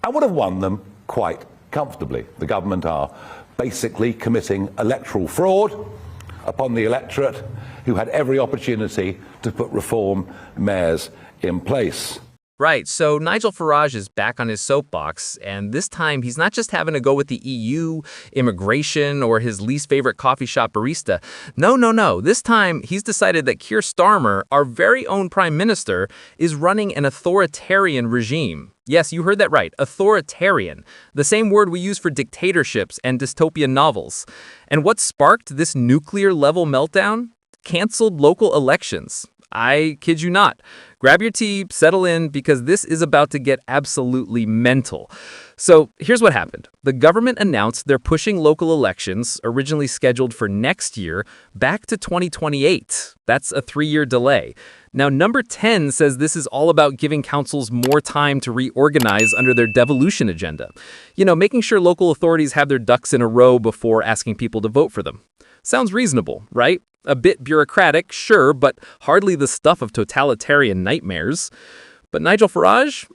and would have won them quite comfortably. The government are basically committing electoral fraud upon the electorate, who had every opportunity to put reform mayors in place. Right, so Nigel Farage is back on his soapbox, and this time he's not just having to go with the EU, immigration, or his least favorite coffee shop barista. No. This time he's decided that Keir Starmer, our very own prime minister, is running an authoritarian regime. Yes, you heard that right, authoritarian, the same word we use for dictatorships and dystopian novels. And what sparked this nuclear-level meltdown? Cancelled local elections. I kid you not. Grab your tea, settle in, because this is about to get absolutely mental. So here's what happened. The government announced they're pushing local elections, originally scheduled for next year, back to 2028. That's a 3-year delay. Now, number 10 says this is all about giving councils more time to reorganize under their devolution agenda. You know, making sure local authorities have their ducks in a row before asking people to vote for them. Sounds reasonable, right? A bit bureaucratic, sure, but hardly the stuff of totalitarian nightmares. But Nigel Farage?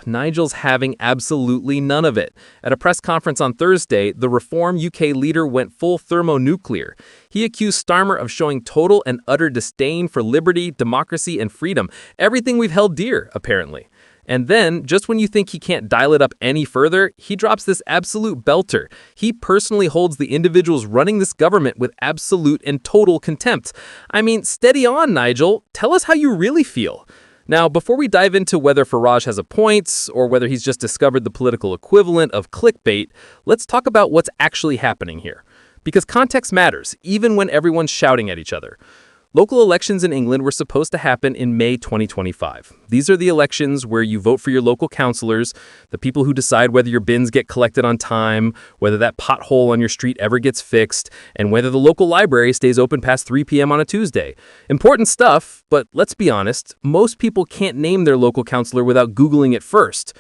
Nigel's having absolutely none of it. At a press conference on Thursday, the Reform UK leader went full thermonuclear. He accused Starmer of showing total and utter disdain for liberty, democracy, and freedom, everything we've held dear, apparently. And then, just when you think he can't dial it up any further, he drops this absolute belter. He personally holds the individuals running this government with absolute and total contempt. I mean, steady on, Nigel. Tell us how you really feel. Now, before we dive into whether Farage has a point or whether he's just discovered the political equivalent of clickbait, let's talk about what's actually happening here. Because context matters, even when everyone's shouting at each other. Local elections in England were supposed to happen in May 2025. These are the elections where you vote for your local councillors, the people who decide whether your bins get collected on time, whether that pothole on your street ever gets fixed, and whether the local library stays open past 3 p.m. on a Tuesday. Important stuff, but let's be honest, most people can't name their local councillor without Googling it first.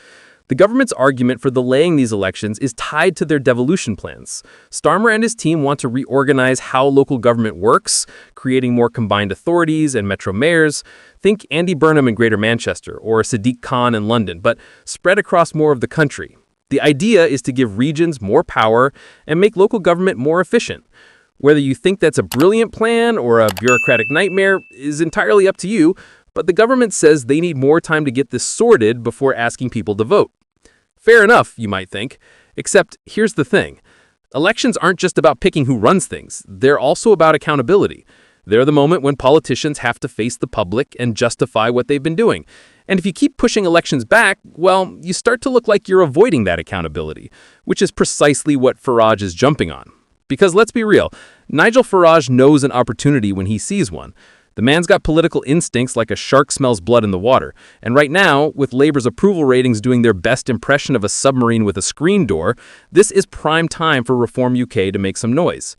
The government's argument for delaying these elections is tied to their devolution plans. Starmer and his team want to reorganize how local government works, creating more combined authorities and metro mayors. Think Andy Burnham in Greater Manchester or Sadiq Khan in London, but spread across more of the country. The idea is to give regions more power and make local government more efficient. Whether you think that's a brilliant plan or a bureaucratic nightmare is entirely up to you, but the government says they need more time to get this sorted before asking people to vote. Fair enough, you might think. Except, here's the thing. Elections aren't just about picking who runs things. They're also about accountability. They're the moment when politicians have to face the public and justify what they've been doing. And if you keep pushing elections back, well, you start to look like you're avoiding that accountability, which is precisely what Farage is jumping on. Because let's be real, Nigel Farage knows an opportunity when he sees one. The man's got political instincts like a shark smells blood in the water. And right now, with Labour's approval ratings doing their best impression of a submarine with a screen door, this is prime time for Reform UK to make some noise.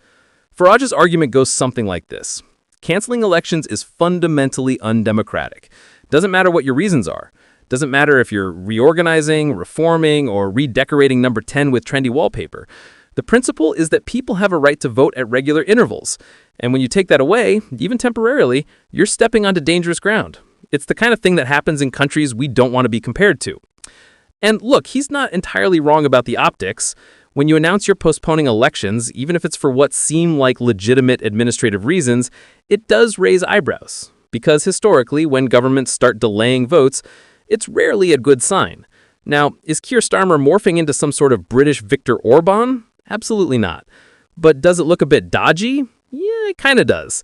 Farage's argument goes something like this. Cancelling elections is fundamentally undemocratic. Doesn't matter what your reasons are. Doesn't matter if you're reorganizing, reforming, or redecorating number 10 with trendy wallpaper. The principle is that people have a right to vote at regular intervals. And when you take that away, even temporarily, you're stepping onto dangerous ground. It's the kind of thing that happens in countries we don't want to be compared to. And look, he's not entirely wrong about the optics. When you announce you're postponing elections, even if it's for what seem like legitimate administrative reasons, it does raise eyebrows. Because historically, when governments start delaying votes, it's rarely a good sign. Now, is Keir Starmer morphing into some sort of British Viktor Orban? Absolutely not. But does it look a bit dodgy? Yeah, it kind of does.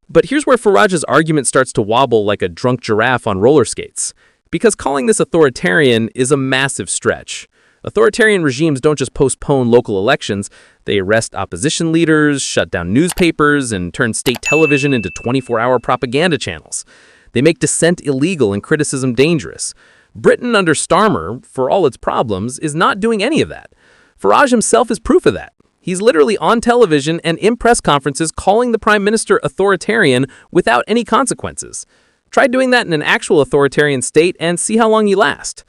But here's where Farage's argument starts to wobble like a drunk giraffe on roller skates. Because calling this authoritarian is a massive stretch. Authoritarian regimes don't just postpone local elections, they arrest opposition leaders, shut down newspapers, and turn state television into 24-hour propaganda channels. They make dissent illegal and criticism dangerous. Britain under Starmer, for all its problems, is not doing any of that. Farage himself is proof of that. He's literally on television and in press conferences calling the Prime Minister authoritarian without any consequences. Try doing that in an actual authoritarian state and see how long you last.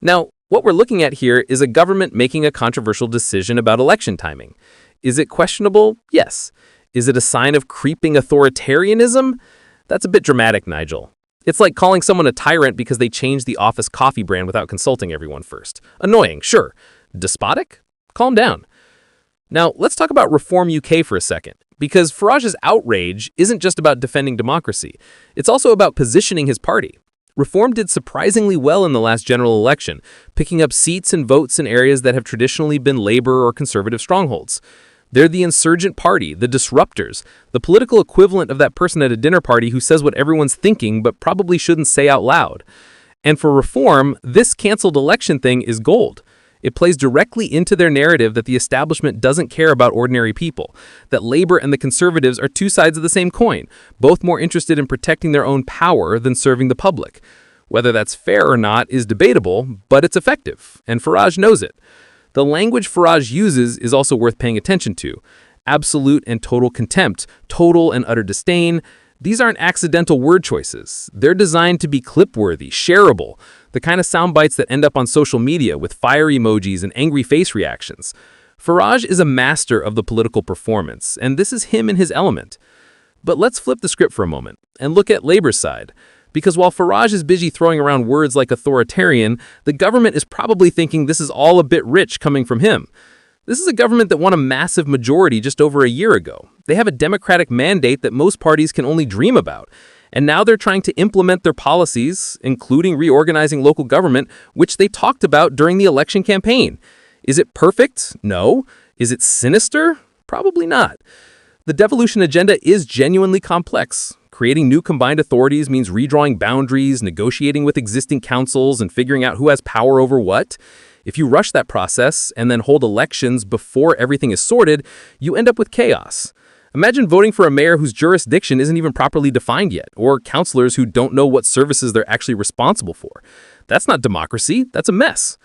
Now, what we're looking at here is a government making a controversial decision about election timing. Is it questionable? Yes. Is it a sign of creeping authoritarianism? That's a bit dramatic, Nigel. It's like calling someone a tyrant because they changed the office coffee brand without consulting everyone first. Annoying, sure. Despotic? Calm down. Now, let's talk about Reform UK for a second, because Farage's outrage isn't just about defending democracy. It's also about positioning his party. Reform did surprisingly well in the last general election, picking up seats and votes in areas that have traditionally been Labour or Conservative strongholds. They're the insurgent party, the disruptors, the political equivalent of that person at a dinner party who says what everyone's thinking but probably shouldn't say out loud. And for Reform, this cancelled election thing is gold. It plays directly into their narrative that the establishment doesn't care about ordinary people, that Labour and the Conservatives are two sides of the same coin, both more interested in protecting their own power than serving the public. Whether that's fair or not is debatable, but it's effective, and Farage knows it. The language Farage uses is also worth paying attention to. Absolute and total contempt, total and utter disdain. These aren't accidental word choices. They're designed to be clip-worthy, shareable, the kind of sound bites that end up on social media with fire emojis and angry face reactions. Farage is a master of the political performance, and this is him in his element. But let's flip the script for a moment and look at Labour's side. Because while Farage is busy throwing around words like authoritarian, the government is probably thinking this is all a bit rich coming from him. This is a government that won a massive majority just over a year ago. They have a democratic mandate that most parties can only dream about. And now they're trying to implement their policies, including reorganizing local government, which they talked about during the election campaign. Is it perfect? No. Is it sinister? Probably not. The devolution agenda is genuinely complex. Creating new combined authorities means redrawing boundaries, negotiating with existing councils, and figuring out who has power over what. If you rush that process and then hold elections before everything is sorted, you end up with chaos. Imagine voting for a mayor whose jurisdiction isn't even properly defined yet, or councillors who don't know what services they're actually responsible for. That's not democracy, that's a mess.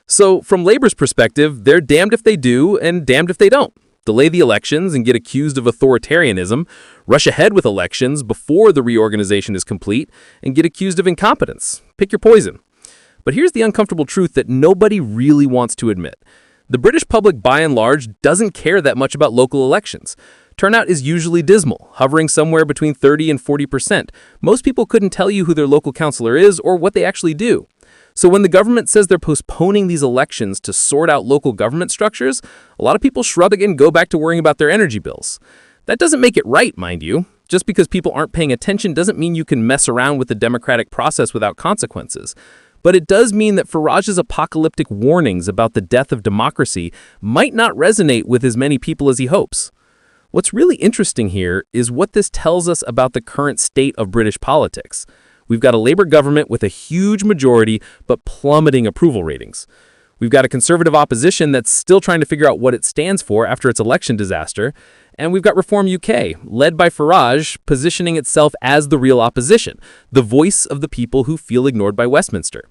So, from Labour's perspective, they're damned if they do and damned if they don't. Delay the elections and get accused of authoritarianism, rush ahead with elections before the reorganization is complete, and get accused of incompetence. Pick your poison. But here's the uncomfortable truth that nobody really wants to admit. The British public, by and large, doesn't care that much about local elections. Turnout is usually dismal, hovering somewhere between 30 and 40%. Most people couldn't tell you who their local councillor is or what they actually do. So when the government says they're postponing these elections to sort out local government structures, a lot of people shrug and go back to worrying about their energy bills. That doesn't make it right, mind you. Just because people aren't paying attention doesn't mean you can mess around with the democratic process without consequences. But it does mean that Farage's apocalyptic warnings about the death of democracy might not resonate with as many people as he hopes. What's really interesting here is what this tells us about the current state of British politics. We've got a Labour government with a huge majority but plummeting approval ratings. We've got a Conservative opposition that's still trying to figure out what it stands for after its election disaster. And we've got Reform UK, led by Farage, positioning itself as the real opposition, the voice of the people who feel ignored by Westminster.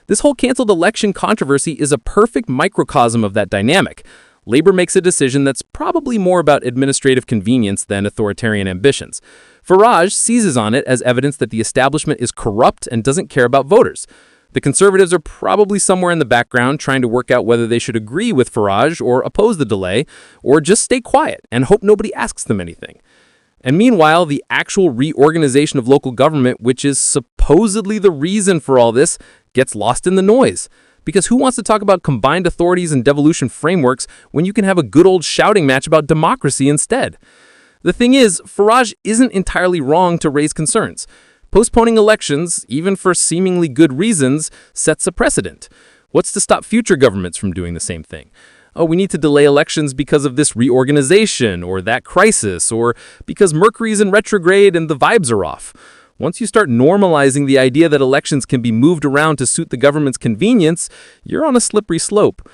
This whole cancelled election controversy is a perfect microcosm of that dynamic. Labour makes a decision that's probably more about administrative convenience than authoritarian ambitions. Farage seizes on it as evidence that the establishment is corrupt and doesn't care about voters. The Conservatives are probably somewhere in the background trying to work out whether they should agree with Farage or oppose the delay, or just stay quiet and hope nobody asks them anything. And meanwhile, the actual reorganization of local government, which is supposedly the reason for all this, gets lost in the noise. Because who wants to talk about combined authorities and devolution frameworks when you can have a good old shouting match about democracy instead? The thing is, Farage isn't entirely wrong to raise concerns. Postponing elections, even for seemingly good reasons, sets a precedent. What's to stop future governments from doing the same thing? Oh, we need to delay elections because of this reorganization or that crisis, or because Mercury's in retrograde and the vibes are off. Once you start normalizing the idea that elections can be moved around to suit the government's convenience, you're on a slippery slope.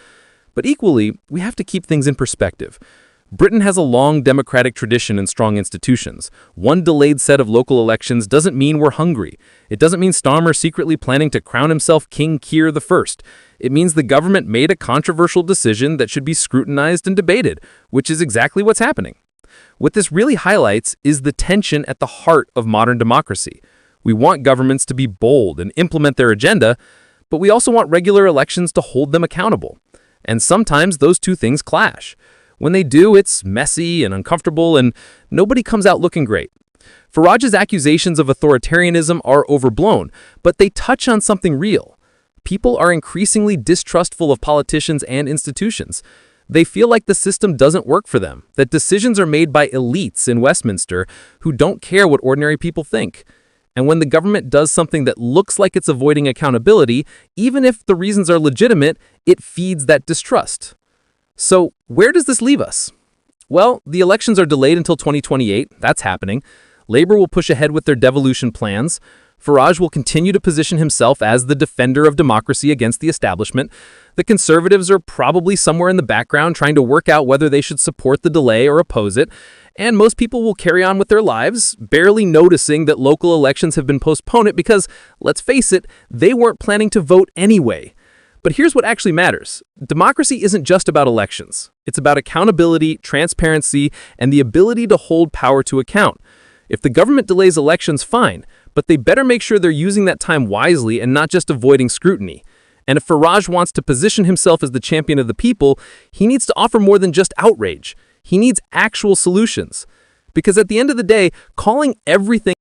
But equally, we have to keep things in perspective. Britain has a long democratic tradition and strong institutions. One delayed set of local elections doesn't mean we're hungry. It doesn't mean Starmer secretly planning to crown himself King Keir I. It means the government made a controversial decision that should be scrutinized and debated, which is exactly what's happening. What this really highlights is the tension at the heart of modern democracy. We want governments to be bold and implement their agenda, but we also want regular elections to hold them accountable. And sometimes those two things clash. When they do, it's messy and uncomfortable, and nobody comes out looking great. Farage's accusations of authoritarianism are overblown, but they touch on something real. People are increasingly distrustful of politicians and institutions. They feel like the system doesn't work for them, that decisions are made by elites in Westminster who don't care what ordinary people think. And when the government does something that looks like it's avoiding accountability, even if the reasons are legitimate, it feeds that distrust. So, where does this leave us? Well, the elections are delayed until 2028. That's happening. Labour will push ahead with their devolution plans. Farage will continue to position himself as the defender of democracy against the establishment. The Conservatives are probably somewhere in the background trying to work out whether they should support the delay or oppose it. And most people will carry on with their lives, barely noticing that local elections have been postponed because, let's face it, they weren't planning to vote anyway. But here's what actually matters. Democracy isn't just about elections. It's about accountability, transparency, and the ability to hold power to account. If the government delays elections, fine, but they better make sure they're using that time wisely and not just avoiding scrutiny. And if Farage wants to position himself as the champion of the people, he needs to offer more than just outrage. He needs actual solutions. Because at the end of the day, calling everything